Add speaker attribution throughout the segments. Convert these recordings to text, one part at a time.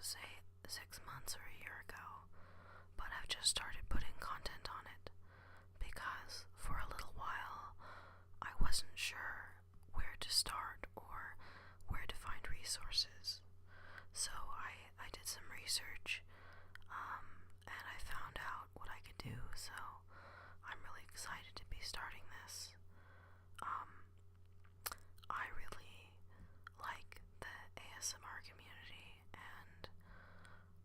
Speaker 1: say 6 months or a year ago, but I've just started putting content on it because for a little while I wasn't sure where to start or where to find resources. So I did some research, and I found out what I could do, so I'm really excited to be starting this. I really like the ASMR community, and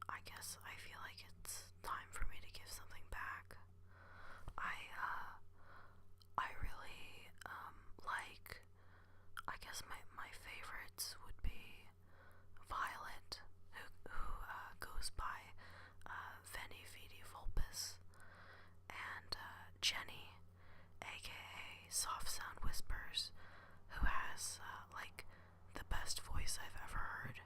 Speaker 1: I guess I feel like it's time for me to give something back. I really like, I guess my favorites would be Violet, who goes by Veni Vidi Vulpes, and Jenny, aka Soft Sound Whispers, who has like the best voice I've ever heard.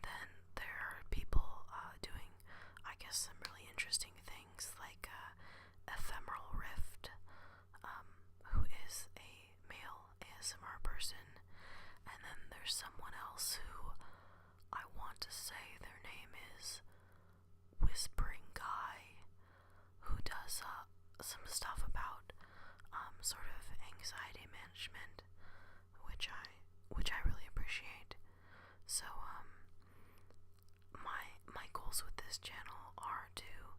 Speaker 1: Then there are people doing, I guess, some really interesting things like Ephemeral Rift, who is a male ASMR person, and then there's someone else who I want to say their name is Whispering Guy, who does some stuff about sort of anxiety management, which I really appreciate. So my goals with this channel are to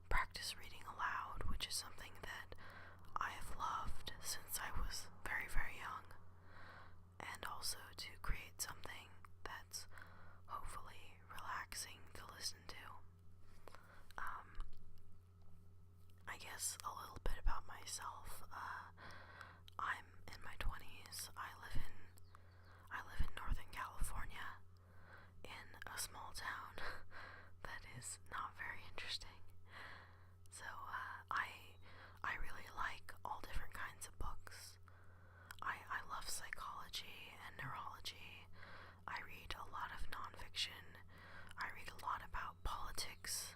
Speaker 1: practice reading aloud, which is something that I have loved since I was very, very young, and also to create something that's hopefully relaxing to listen to. I guess a little bit about myself. I'm in my 20s. I live in Northern California, in a small town that is not very interesting. So I really like all different kinds of books. I love psychology and neurology. I read a lot of nonfiction. I read a lot about politics.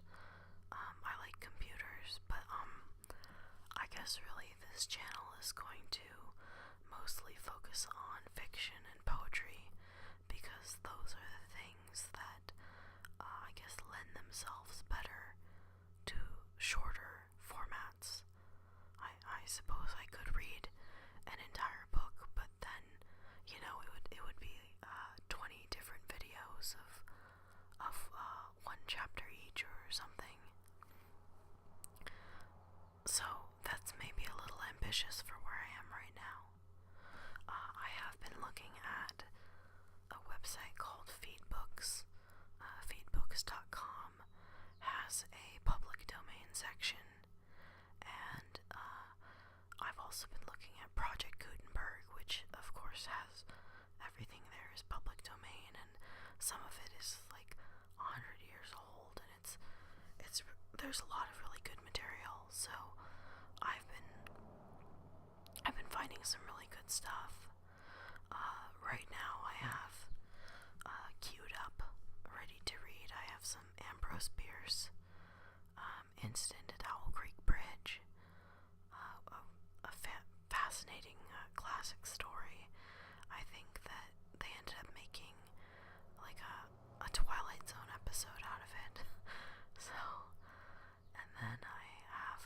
Speaker 1: I like computers, but I guess really this channel is going to mostly focus on fiction and poetry because those are the things that I guess lend themselves better to shorter formats. I suppose I could read an entire book, but then, you know, it would be 20 different videos of one chapter each or something. So that's maybe a little ambitious for where I am right now. I have been looking at a website called Feedbooks. Feedbooks.com has a public domain section, and I've also been looking at Project Gutenberg, which of course has everything there is public domain, and some of it is like 100 years old, and it's there's a lot of really good material. So I've been finding some really good stuff. Right now I have queued up, ready to read. I have some Ambrose Bierce, Instant at Owl Creek Bridge, a fascinating classic story. I think that they ended up making like a Twilight Zone episode out of it. So, and then I have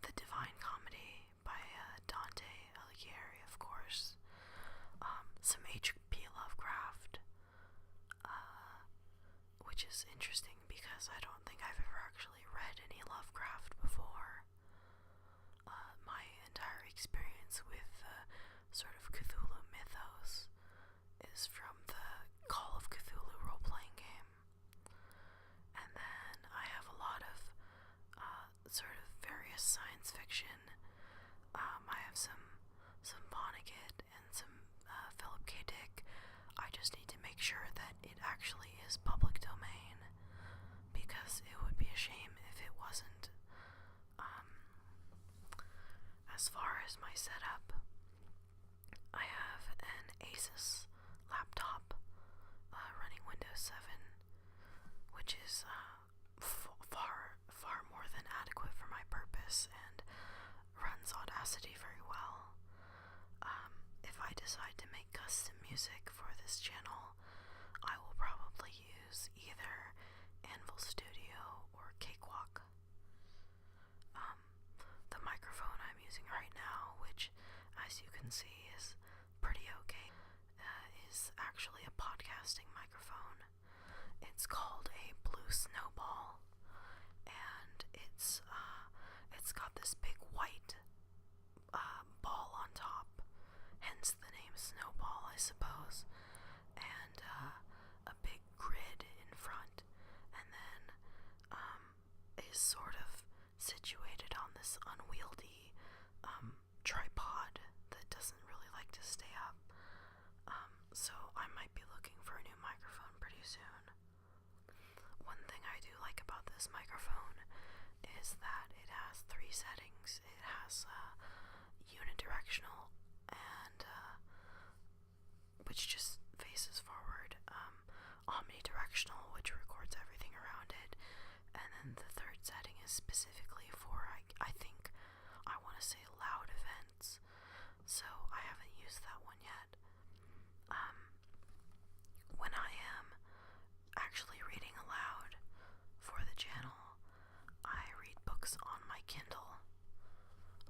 Speaker 1: The Divine Comedy by Dante Alighieri, of course. Some H.P. Lovecraft, which is interesting because I don't think I've ever actually read any Lovecraft before. My entire experience with sort of Cthulhu mythos is from the Call of Cthulhu role-playing game. And then I have a lot of sort of various science fiction. I have some Vonnegut and some Philip K. Dick. I just need to make sure that it actually is public domain, because it would be a shame if it wasn't. As far as my setup, I have an Asus laptop running Windows 7, which is far more than adequate for my purpose and runs Audacity very well. If I decide to make custom music for this channel, It's called a blue snowball, and it's got this big white ball on top, hence the name snowball, I suppose, and a big grid in front, and then is sort of situated on this unwieldy tripod that doesn't really like to stay up. So I might be looking for a new microphone pretty soon. One thing I do like about this microphone is that it has 3 settings. It has unidirectional, and which just faces forward, omnidirectional, which records everything around it, and then the third setting is specifically for, I think, I want to say loud events, so I haven't used that one yet. When I am actually reading aloud for the channel, I read books on my Kindle.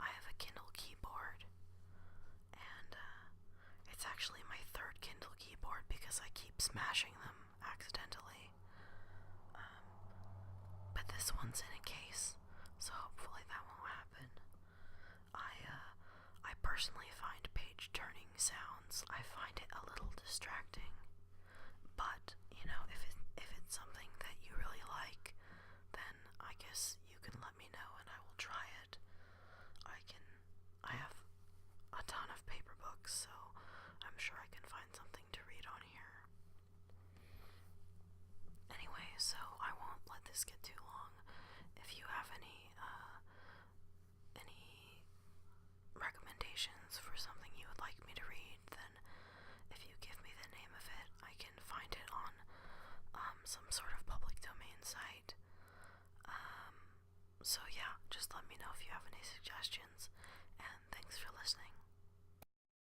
Speaker 1: I have a Kindle keyboard, and it's actually my 3rd Kindle keyboard because I keep smashing them accidentally. But this one's in a case, so hopefully that won't happen. I personally find page turning sounds, I find it a little distracting. But, you know, if it's something that you really like, then I guess you can let me know and I will try it. I have a ton of paper books, so I'm sure I can find something to read on here. Anyway, so I won't let this get too long. If you have any recommendations for something you would like me to read,